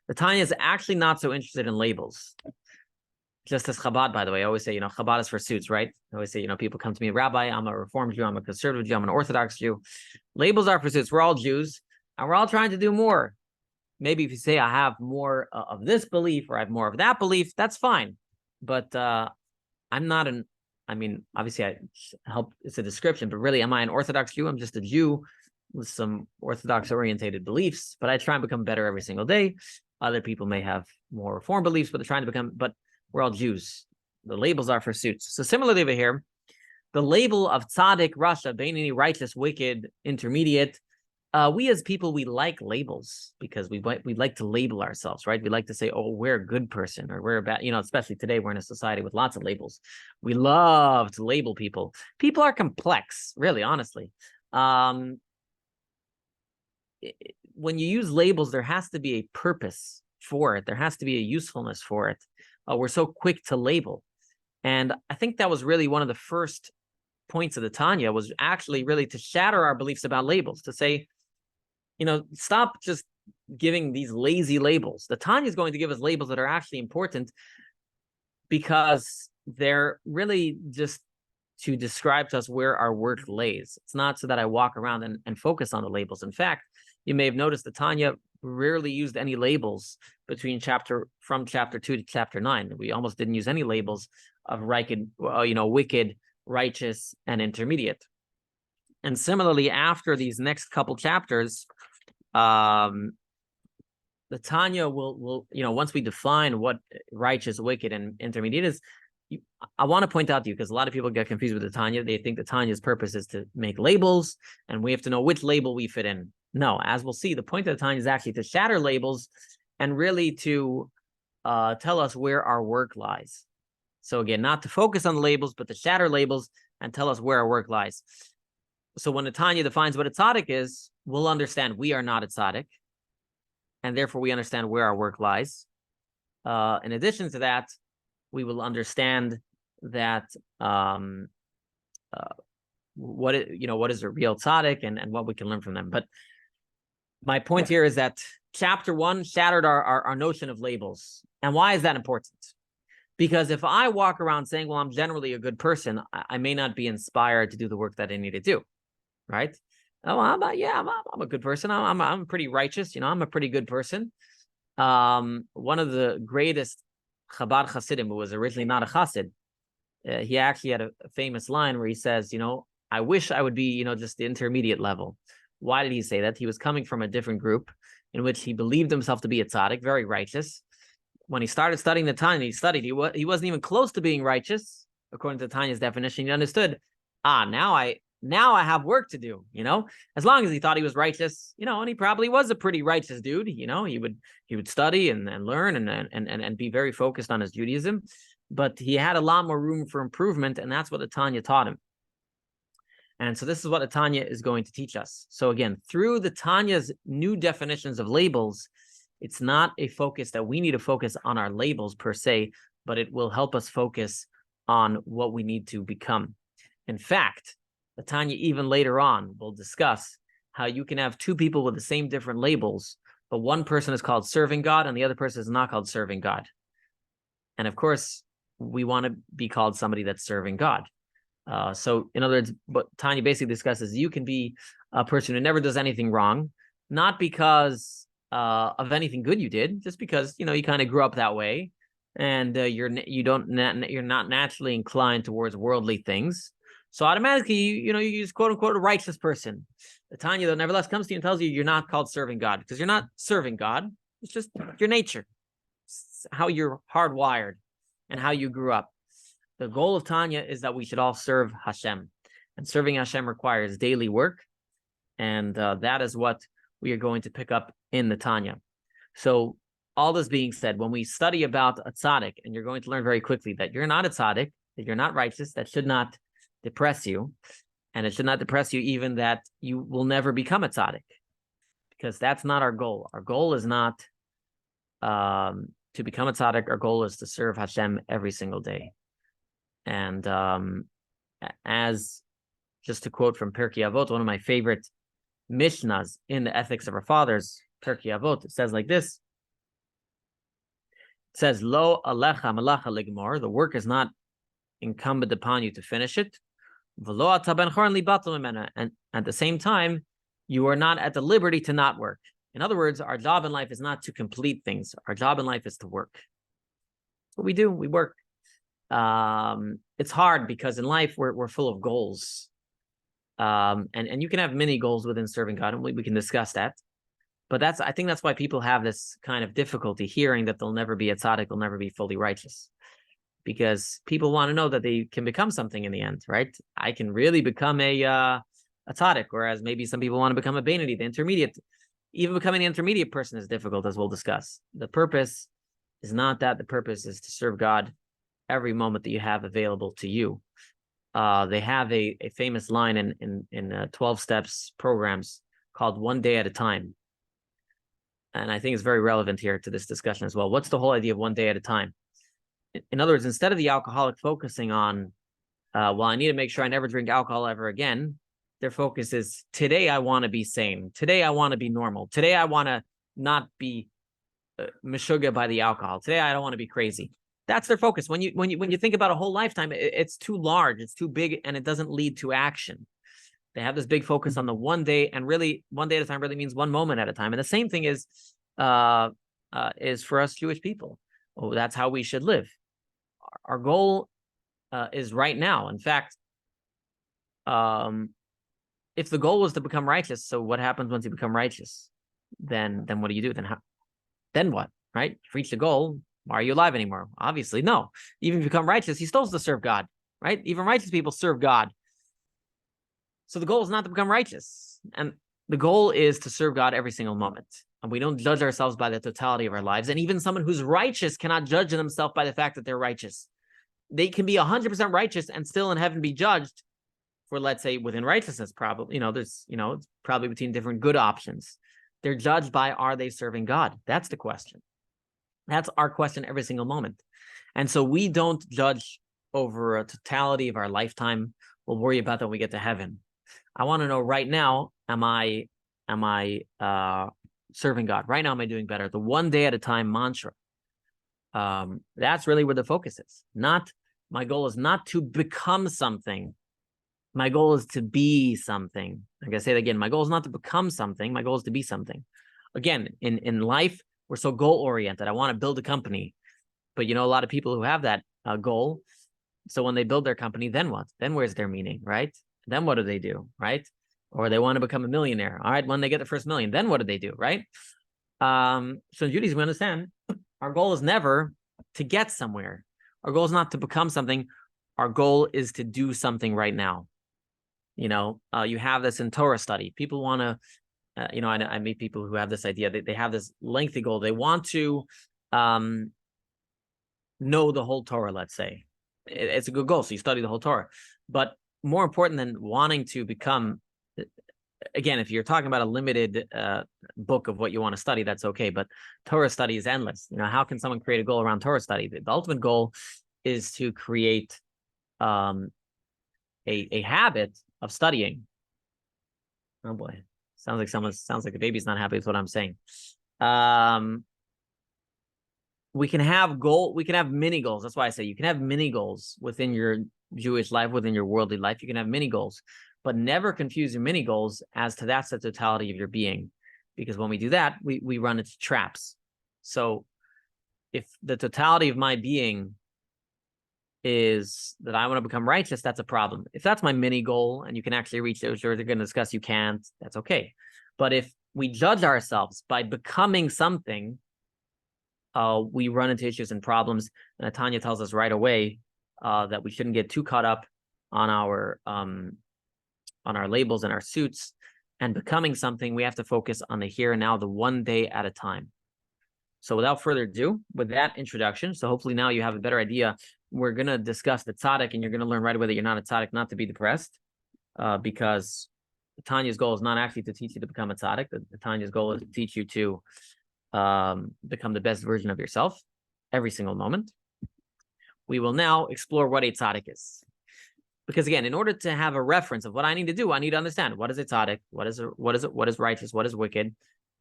The Tanya is actually not so interested in labels. Just as Chabad, by the way, I always say, Chabad is for suits, right? I always say, people come to me, Rabbi, I'm a Reformed Jew, I'm a conservative Jew, I'm an Orthodox Jew. Labels are for suits. We're all Jews, and we're all trying to do more. Maybe if you say I have more of this belief or I have more of that belief, that's fine. But I'm not obviously I help, it's a description, but really, am I an Orthodox Jew? I'm just a Jew with some Orthodox-orientated beliefs, but I try and become better every single day. Other people may have more Reform beliefs, but they're trying to become, but we're all Jews. The labels are for suits. So similarly over here, the label of tzaddik, rasha, beinoni, righteous, wicked, intermediate, we as people, we like labels because we like to label ourselves, right? We like to say, oh, we're a good person or we're a bad, especially today, we're in a society with lots of labels. We love to label people. People are complex, really, honestly. When you use labels, there has to be a purpose for it. There has to be a usefulness for it. We're so quick to label. And I think that was really one of the first points of the Tanya, was actually really to shatter our beliefs about labels, to say, stop just giving these lazy labels. The Tanya is going to give us labels that are actually important because they're really just to describe to us where our work lays. It's not so that I walk around and focus on the labels. In fact, you may have noticed the Tanya rarely used any labels from chapter 2 to chapter 9. We almost didn't use any labels of wicked, righteous, and intermediate. And similarly, after these next couple chapters, the Tanya will once we define what righteous, wicked, and intermediate is, I want to point out to you, because a lot of people get confused with the Tanya. They think the Tanya's purpose is to make labels, and we have to know which label we fit in. No, as we'll see, the point of the Tanya is actually to shatter labels and really to tell us where our work lies. So again, not to focus on the labels, but to shatter labels and tell us where our work lies. So when the Tanya defines what a tzaddik is, we'll understand we are not a tzaddik, and therefore we understand where our work lies. In addition to that, we will understand that what is a real tzaddik and what we can learn from them. But my point here is that chapter 1 shattered our notion of labels. And why is that important? Because if I walk around saying, well, I'm generally a good person, I may not be inspired to do the work that I need to do, right? Oh, I'm a good person. I'm pretty righteous. I'm a pretty good person. One of the greatest Chabad Hasidim, who was originally not a Hasid, he actually had a famous line where he says, I wish I would be, just the intermediate level. Why did he say that? He was coming from a different group in which he believed himself to be a tzaddik, very righteous. When he started studying the Tanya, he wasn't even close to being righteous, according to Tanya's definition. He understood, now I have work to do, as long as he thought he was righteous, and he probably was a pretty righteous dude, he would study and learn and be very focused on his Judaism, but he had a lot more room for improvement, and that's what the Tanya taught him. And so this is what the Tanya is going to teach us. So again, through the Tanya's new definitions of labels, it's not a focus that we need to focus on our labels per se, but it will help us focus on what we need to become. In fact, the Tanya even later on will discuss how you can have two people with the same different labels, but one person is called serving God and the other person is not called serving God. And of course, we want to be called somebody that's serving God. So in other words, what Tanya basically discusses, you can be a person who never does anything wrong, not because of anything good you did, just because, you kind of grew up that way and you're not naturally inclined towards worldly things. So automatically, you use quote unquote a righteous person. The Tanya, though, nevertheless comes to you and tells you you're not called serving God, because you're not serving God. It's just your nature. It's how you're hardwired and how you grew up. The goal of Tanya is that we should all serve Hashem. And serving Hashem requires daily work. And that is what we are going to pick up in the Tanya. So all this being said, when we study about a tzaddik, and you're going to learn very quickly that you're not a tzaddik, that you're not righteous, that should not depress you. And it should not depress you even that you will never become a tzaddik. Because that's not our goal. Our goal is not to become a tzaddik. Our goal is to serve Hashem every single day. And as just to quote from Pirkei Avot, one of my favorite Mishnahs in the Ethics of Our Fathers, Pirkei Avot, it says like this. It says, Lo alecha malacha ligmor, the work is not incumbent upon you to finish it. V'lo ata ben chorin libatel mimena, and at the same time, you are not at the liberty to not work. In other words, our job in life is not to complete things. Our job in life is to work. That's what we do. We work. It's hard because in life we're full of goals. And you can have many goals within serving God, and we can discuss that. But I think that's why people have this kind of difficulty hearing that they'll never be a tzaddik, they'll never be fully righteous. Because people want to know that they can become something in the end, right? I can really become a tzaddik, whereas maybe some people want to become a beinoni, the intermediate. Even becoming an intermediate person is difficult, as we'll discuss. The purpose is not that. The purpose is to serve God every moment that you have available to you. They have a famous line in 12 steps programs called "One Day at a Time." And I think it's very relevant here to this discussion as well. What's the whole idea of one day at a time? In other words, instead of the alcoholic focusing on, well, I need to make sure I never drink alcohol ever again, their focus is, today I want to be sane. Today I want to be normal. Today I want to not be meshuggah by the alcohol. Today I don't want to be crazy. That's their focus. When you think about a whole lifetime, it's too large, it's too big, and it doesn't lead to action. They have this big focus on the one day, and really one day at a time really means one moment at a time. And the same thing is for us Jewish people. Oh, that's how we should live. Our goal is right now. In fact, if the goal was to become righteous, so what happens once you become righteous? Then what do you do? Then what? Right? You've reached the goal. Why are you alive anymore? Obviously, no. Even if you become righteous, he still has to serve God, right? Even righteous people serve God. So the goal is not to become righteous. And the goal is to serve God every single moment. And we don't judge ourselves by the totality of our lives. And even someone who's righteous cannot judge themselves by the fact that they're righteous. They can be 100% righteous and still in heaven be judged for, let's say, within righteousness, probably, it's probably between different good options. They're judged by, are they serving God? That's the question. That's our question every single moment. And so we don't judge over a totality of our lifetime. We'll worry about that when we get to heaven. I want to know right now, am I serving God? Right now, am I doing better? The one day at a time mantra. That's really where the focus is. My goal is not to become something. My goal is to be something. I'm going to say it again. My goal is not to become something. My goal is to be something. Again, in life, we're so goal-oriented. I want to build a company. But a lot of people who have that goal, so when they build their company, then what? Then where's their meaning, right? Then what do they do, right? Or they want to become a millionaire. All right, when they get the first million, then what do they do, right? So in Judaism, we understand our goal is never to get somewhere. Our goal is not to become something. Our goal is to do something right now. You have this in Torah study. People want to, I meet people who have this idea. They have this lengthy goal. They want to know the whole Torah, let's say. It's a good goal. So you study the whole Torah. But more important than wanting to become, again, if you're talking about a limited book of what you want to study, that's okay. But Torah study is endless. How can someone create a goal around Torah study? The ultimate goal is to create a habit of studying. Oh boy, sounds like the baby's not happy with what I'm saying. We can have mini goals. That's why I say you can have mini goals within your Jewish life, within your worldly life. You can have mini goals, but never confuse your mini goals as to that's the totality of your being. Because when we do that, we run into traps. So if the totality of my being is that I want to become righteous, that's a problem. If that's my mini goal and you can actually reach those, they're going to discuss you can't, that's okay. But if we judge ourselves by becoming something, we run into issues and problems. And Tanya tells us right away that we shouldn't get too caught up on our labels and our suits and becoming something. We have to focus on the here and now, the one day at a time. So without further ado, with that introduction, so hopefully now you have a better idea. We're going to discuss the tzaddik, and you're going to learn right away that you're not a tzaddik, not to be depressed, because Tanya's goal is not actually to teach you to become a tzaddik. Tanya's goal is to teach you to become the best version of yourself every single moment. We will now explore what a tzaddik is. Because again, in order to have a reference of what I need to do, I need to understand what is a tzaddik, what is righteous, what is wicked.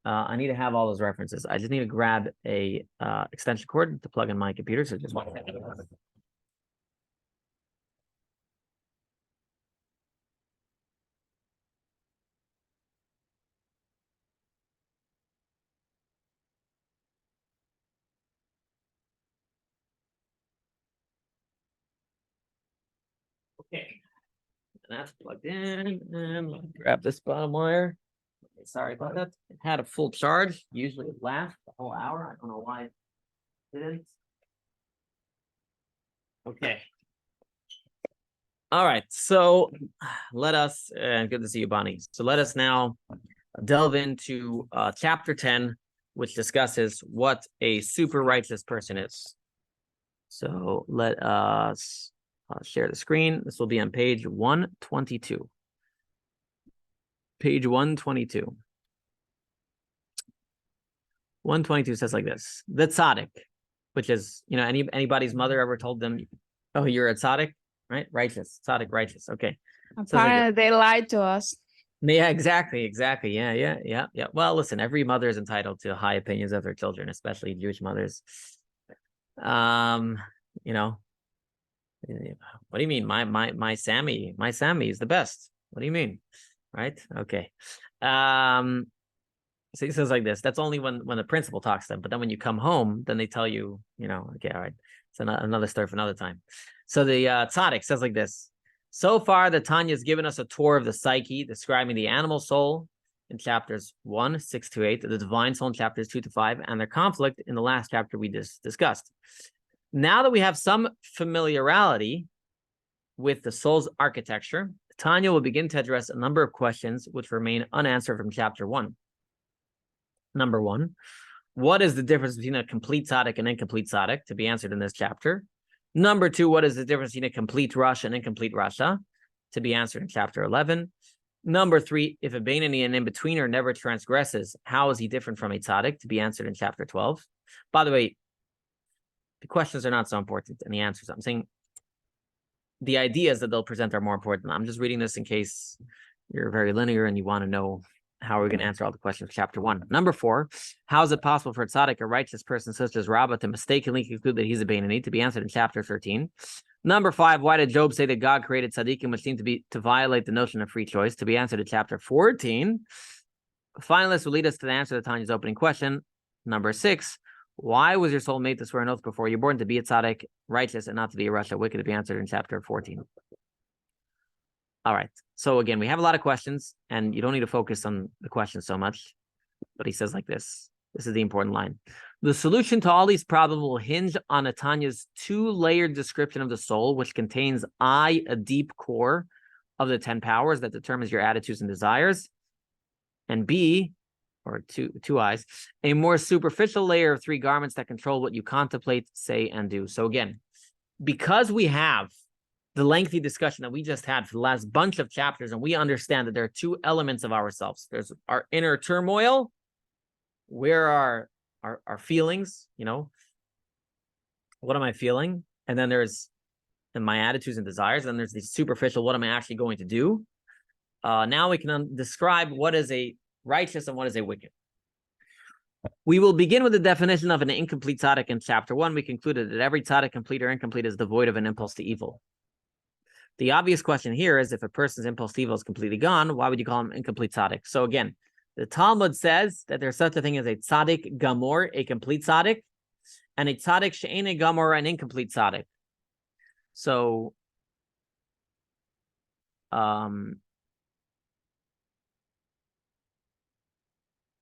I need to have all those references. I just need to grab a extension cord to plug in my computer. So just one second. Okay, and that's plugged in, and let me grab this bottom wire. Okay, sorry about that. It had a full charge. Usually it lasts the whole hour. I don't know why it didn't. Okay. All right, so let us, and good to see you, Bonnie. So let us now delve into chapter 10, which discusses what a super righteous person is. So let us share the screen. This will be on page 122. Page 122. 122 says like this: the tzaddik, which is, anybody's mother ever told them, "Oh, you're a tzaddik, right? Righteous, tzaddik, righteous." Okay. Apparently, they lied to us. Yeah, exactly. Yeah. Well, listen, every mother is entitled to high opinions of their children, especially Jewish mothers. What do you mean? My Sammy is the best. What do you mean? Right? Okay. So he says like this: that's only when the principal talks to them. But then when you come home, then they tell you, okay, all right. It's another story for another time. So the tzaddik says like this: so far, the Tanya has given us a tour of the psyche, describing the animal soul in chapters 1, 6 to 8, the divine soul in chapters 2 to 5, and their conflict in the last chapter we just discussed. Now that we have some familiarity with the soul's architecture, Tanya will begin to address a number of questions which remain unanswered from chapter 1. Number 1, what is the difference between a complete tzaddik and incomplete tzaddik, to be answered in this chapter? Number 2, what is the difference between a complete Rasha and incomplete Rasha, to be answered in chapter 11? Number 3, if a Beinoni and in-betweener never transgresses, how is he different from a tzaddik, to be answered in chapter 12? By the way, the questions are not so important, and the answers, I'm saying the ideas that they'll present are more important. I'm just reading this in case you're very linear and you want to know how we're going to answer all the questions of chapter 1. Number 4, how is it possible for a tzaddik, a righteous person such as Rabbi, to mistakenly conclude that he's a Beinoni, to be answered in chapter 13? Number 5, why did Job say that God created tzaddikim, which seem to violate the notion of free choice, to be answered in chapter 14? Finally, this will lead us to the answer to Tanya's opening question. Number 6, why was your soul made to swear an oath before you're born to be a tzaddik, righteous, and not to be a rasha, wicked, to be answered in chapter 14? All right. So again, we have a lot of questions, and you don't need to focus on the questions so much. But he says like this. This is the important line. The solution to all these problems will hinge on Tanya's 2-layered description of the soul, which contains I, a deep core of the 10 powers that determines your attitudes and desires, and B, or two eyes, a more superficial layer of 3 garments that control what you contemplate, say, and do. So again, because we have the lengthy discussion that we just had for the last bunch of chapters, and we understand that there are 2 elements of ourselves. There's our inner turmoil, where are our feelings, what am I feeling? And then there's my attitudes and desires, and then there's the superficial, what am I actually going to do? Now we can describe what is a righteous and what is a wicked. We will begin with the definition of an incomplete tzaddik in chapter 1. We concluded that every tzaddik, complete or incomplete, is devoid of an impulse to evil. The obvious question here is, if a person's impulse to evil is completely gone, why would you call him incomplete tzaddik? So again, the Talmud says that there's such a thing as a tzaddik gamor, a complete tzaddik, and a tzaddik she'ene gamor, an incomplete tzaddik. So,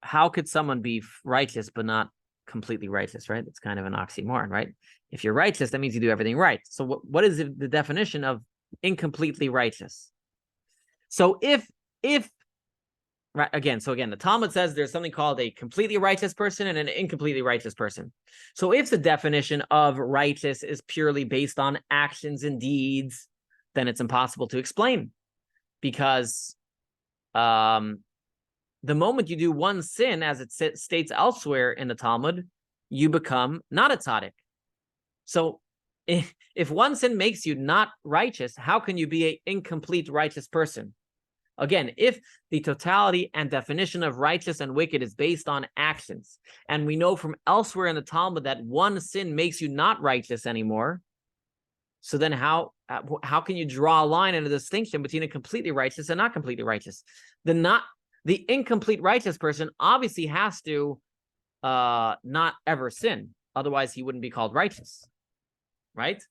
how could someone be righteous but not completely righteous, right? It's kind of an oxymoron, right? If you're righteous, that means you do everything right. So what is the definition of incompletely righteous? So if right, again, the Talmud says there's something called a completely righteous person and an incompletely righteous person. So if the definition of righteous is purely based on actions and deeds, then it's impossible to explain, because the moment you do one sin, as it states elsewhere in the Talmud, you become not a tzaddik. So if one sin makes you not righteous, how can you be an incomplete righteous person? Again, if the totality and definition of righteous and wicked is based on actions, and we know from elsewhere in the Talmud that one sin makes you not righteous anymore, so then how can you draw a line and a distinction between a completely righteous and not completely righteous? The incomplete righteous person obviously has to not ever sin. Otherwise, he wouldn't be called righteous, right?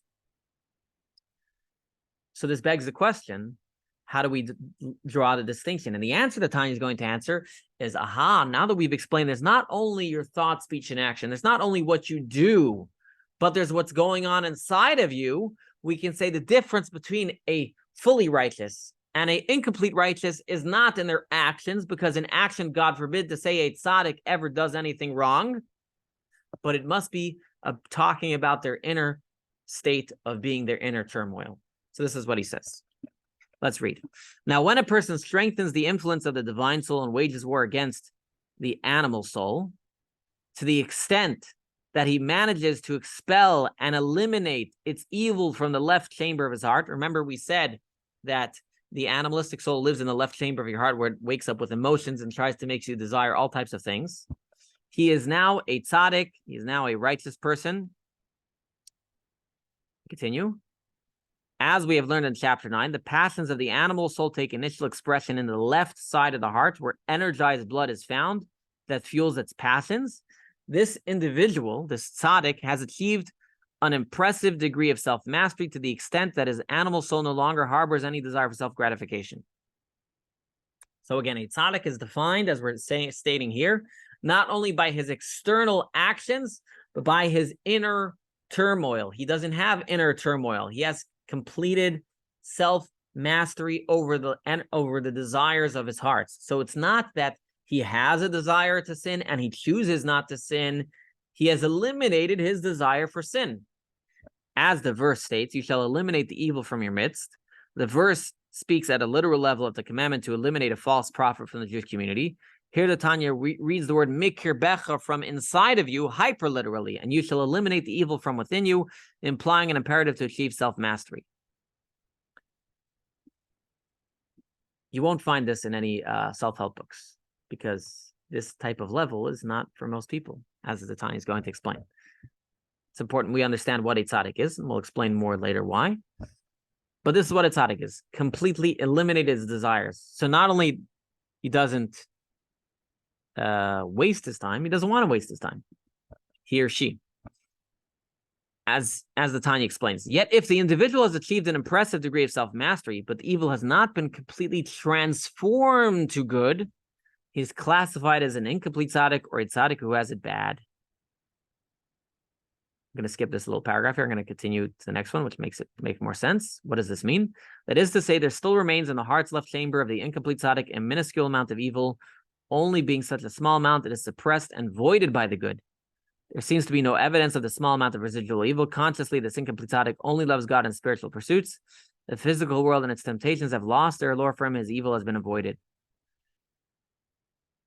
So this begs the question, how do we draw the distinction? And the answer that Tanya is going to answer is, now that we've explained, there's not only your thought, speech, and action, there's not only what you do, but there's what's going on inside of you. We can say the difference between a fully righteous and an incomplete righteous is not in their actions, because in action, God forbid to say a tzaddik ever does anything wrong, but it must be talking about their inner state of being, their inner turmoil. So this is what he says. Let's read. Now, when a person strengthens the influence of the divine soul and wages war against the animal soul, to the extent that he manages to expel and eliminate its evil from the left chamber of his heart. Remember, we said that the animalistic soul lives in the left chamber of your heart, where it wakes up with emotions and tries to make you desire all types of things. He is now a tzaddik. He is now a righteous person. Continue. As we have learned in chapter 9, the passions of the animal soul take initial expression in the left side of the heart, where energized blood is found that fuels its passions. This individual, this tzaddik, has achieved an impressive degree of self-mastery to the extent that his animal soul no longer harbors any desire for self-gratification. So again, a tzaddik is defined, as we're stating here, not only by his external actions, but by his inner turmoil. He doesn't have inner turmoil. He has completed self-mastery over the desires of his heart. So it's not that he has a desire to sin and he chooses not to sin. He has eliminated his desire for sin. As the verse states, you shall eliminate the evil from your midst. The verse speaks at a literal level of the commandment to eliminate a false prophet from the Jewish community. Here the Tanya reads the word mikirbecha, from inside of you, hyper-literally, and you shall eliminate the evil from within you, implying an imperative to achieve self-mastery. You won't find this in any self-help books, because this type of level is not for most people, as the Tanya is going to explain. It's important we understand what a tzaddik is, and we'll explain more later why. But this is what a tzaddik is: completely eliminate his desires. So not only he doesn't waste his time, he doesn't want to waste his time, he or she. As the Tanya explains, yet if the individual has achieved an impressive degree of self-mastery, but the evil has not been completely transformed to good, he's classified as an incomplete tzaddik, or a tzaddik who has it bad. I'm going to skip this little paragraph here. I'm going to continue to the next one, which makes it make more sense. What does this mean? That is to say, there still remains in the heart's left chamber of the incomplete tzaddik a minuscule amount of evil, only being such a small amount that is suppressed and voided by the good. There seems to be no evidence of the small amount of residual evil. Consciously, this incomplete tzaddik only loves God and spiritual pursuits. The physical world and its temptations have lost their allure for him. His evil has been avoided.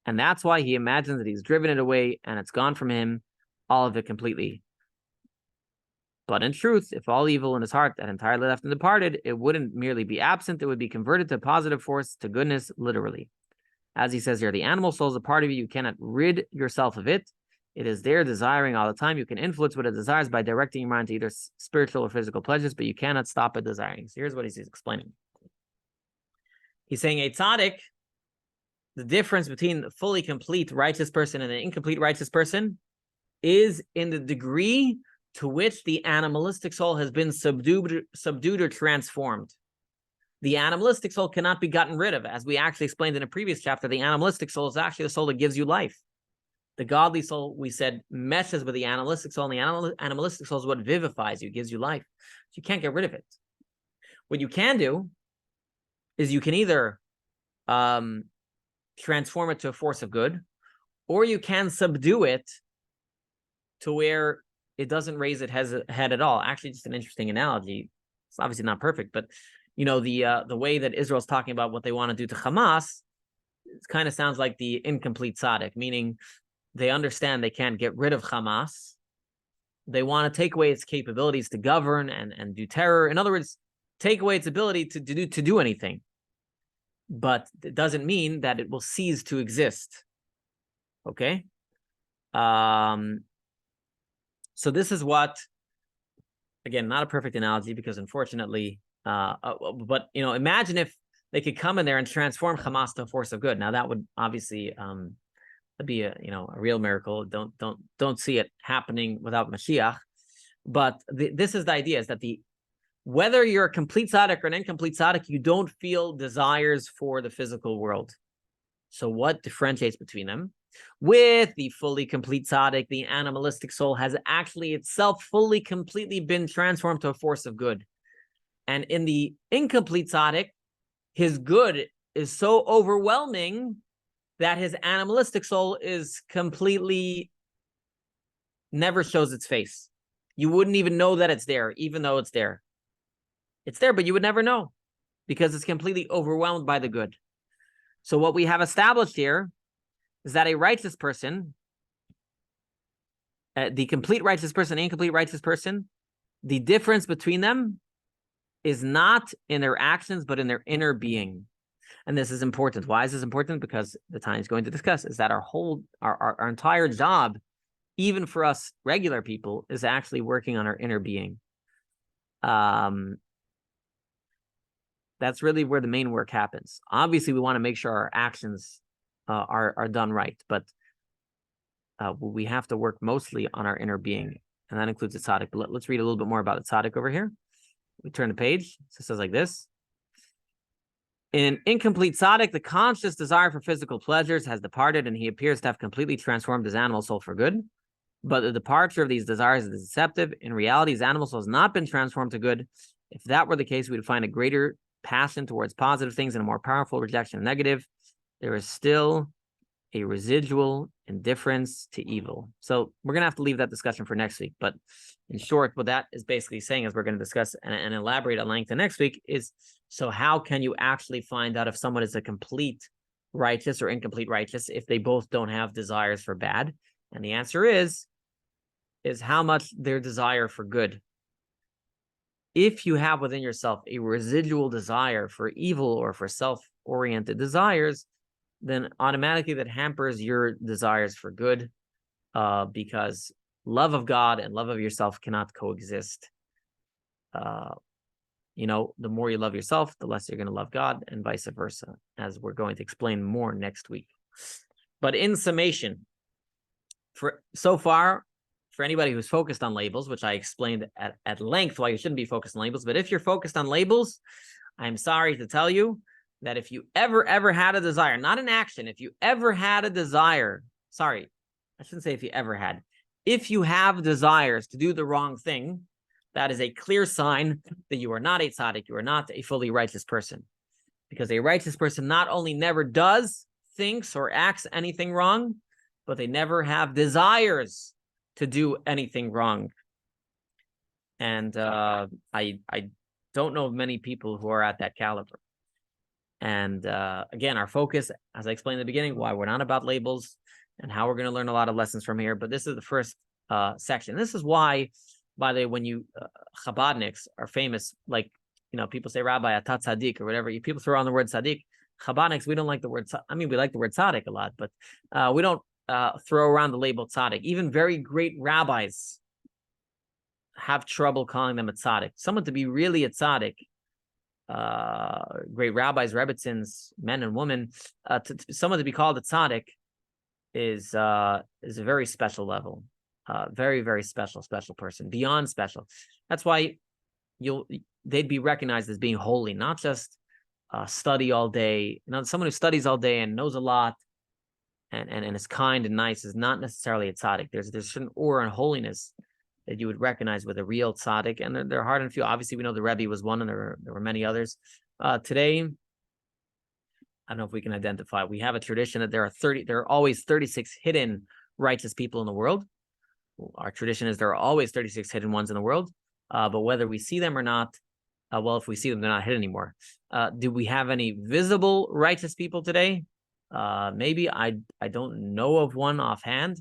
And that's why he imagines that he's driven it away and it's gone from him, all of it completely. But in truth, if all evil in his heart had entirely left and departed, it wouldn't merely be absent, it would be converted to positive force, to goodness, literally. As he says here, the animal soul is a part of you. You cannot rid yourself of it. It is there desiring all the time. You can influence what it desires by directing your mind to either spiritual or physical pleasures, but you cannot stop it desiring. So here's what he's explaining. He's saying a tzaddik, the difference between the fully complete righteous person and an incomplete righteous person is in the degree to which the animalistic soul has been subdued or transformed. The animalistic soul cannot be gotten rid of. As we actually explained in a previous chapter, the animalistic soul is actually the soul that gives you life. The godly soul, we said, meshes with the animalistic soul, and the animalistic soul is what vivifies you, gives you life. So you can't get rid of it. What you can do is you can either transform it to a force of good, or you can subdue it to where it doesn't raise its head at all. Actually, just an interesting analogy. It's obviously not perfect, but you know, the way that Israel's talking about what they want to do to Hamas, it kind of sounds like the incomplete tzaddik, meaning they understand they can't get rid of Hamas. They want to take away its capabilities to govern and do terror. In other words, take away its ability to do anything. But it doesn't mean that it will cease to exist. Okay? So this is what, again, not a perfect analogy because unfortunately, but you know, imagine if they could come in there and transform Hamas to a force of good. Now that would obviously be a real miracle. Don't see it happening without Mashiach. But this is the idea: is that whether you're a complete tzaddik or an incomplete tzaddik, you don't feel desires for the physical world. So what differentiates between them? With the fully complete tzaddik, the animalistic soul has actually itself fully, completely been transformed to a force of good. And in the incomplete tzaddik, his good is so overwhelming that his animalistic soul is completely never shows its face. You wouldn't even know that it's there, even though it's there. It's there, but you would never know because it's completely overwhelmed by the good. So what we have established here is that a righteous person, the complete righteous person, the incomplete righteous person, the difference between them is not in their actions, but in their inner being. And this is important. Why is this important? Because the Tanya is going to discuss is that our entire job, even for us regular people, is actually working on our inner being. That's really where the main work happens. Obviously, we want to make sure our actions are done right, but we have to work mostly on our inner being, and that includes the tzaddik. But let's read a little bit more about the tzaddik over here. We turn the page. So it says like this. In incomplete tzaddik, the conscious desire for physical pleasures has departed, and he appears to have completely transformed his animal soul for good. But the departure of these desires is deceptive. In reality, his animal soul has not been transformed to good. If that were the case, we would find a greater passion towards positive things and a more powerful rejection of negative. There is still a residual indifference to evil. So we're going to have to leave that discussion for next week. But in short, what that is basically saying, as we're going to discuss and elaborate at length next week, is so how can you actually find out if someone is a complete righteous or incomplete righteous if they both don't have desires for bad? And the answer is how much their desire for good. If you have within yourself a residual desire for evil or for self-oriented desires, then automatically that hampers your desires for good, because love of God and love of yourself cannot coexist. The more you love yourself, the less you're going to love God, and vice versa, as we're going to explain more next week. But in summation, for anybody who's focused on labels, which I explained at length why you shouldn't be focused on labels, but if you're focused on labels, I'm sorry to tell you that if you ever had a desire, not an action, if you ever had a desire, sorry, I shouldn't say if you ever had, if you have desires to do the wrong thing, that is a clear sign that you are not a tzaddik, you are not a fully righteous person. Because a righteous person not only never does, thinks, or acts anything wrong, but they never have desires to do anything wrong. And I don't know of many people who are at that caliber. And again, our focus, as I explained in the beginning, why we're not about labels and how we're going to learn a lot of lessons from here. But this is the first section. This is why, by the way, when you Chabadniks are famous, like, people say, Rabbi, atat tzaddik, or whatever. People throw on the word tzaddik. Chabadniks, we don't like the word, we like the word tzaddik a lot, but we don't throw around the label tzaddik. Even very great rabbis have trouble calling them a tzaddik. Someone to be really a tzaddik, great rabbis, rebbitzins, men and women, someone to be called a tzaddik is a very special level, very, very special person, beyond special. That's why they'd be recognized as being holy, not just study all day. Someone who studies all day and knows a lot and is kind and nice is not necessarily a tzaddik. There's certain aura and holiness that you would recognize with a real tzaddik, and they're hard and few. Obviously, we know the Rabbi was one, and there were many others. Today, I don't know if we can identify. We have a tradition that there are always 36 hidden righteous people in the world. Our tradition is there are always 36 hidden ones in the world, but whether we see them or not, well, if we see them, they're not hidden anymore. Do we have any visible righteous people today? Maybe I don't know of one offhand.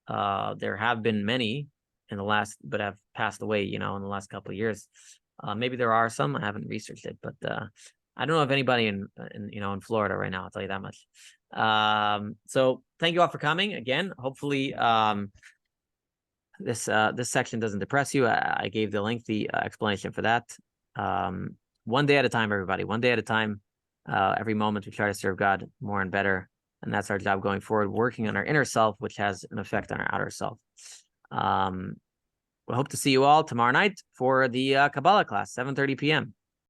There have been many in the last, but have passed away, in the last couple of years. Maybe there are some. I haven't researched it, but I don't know of anybody in Florida right now. I'll tell you that much. So thank you all for coming again. Hopefully, this section doesn't depress you. I gave the lengthy explanation for that. One day at a time, everybody. One day at a time. Every moment we try to serve God more and better, and that's our job going forward. Working on our inner self, which has an effect on our outer self. We hope to see you all tomorrow night for the Kabbalah class, 7:30 p.m.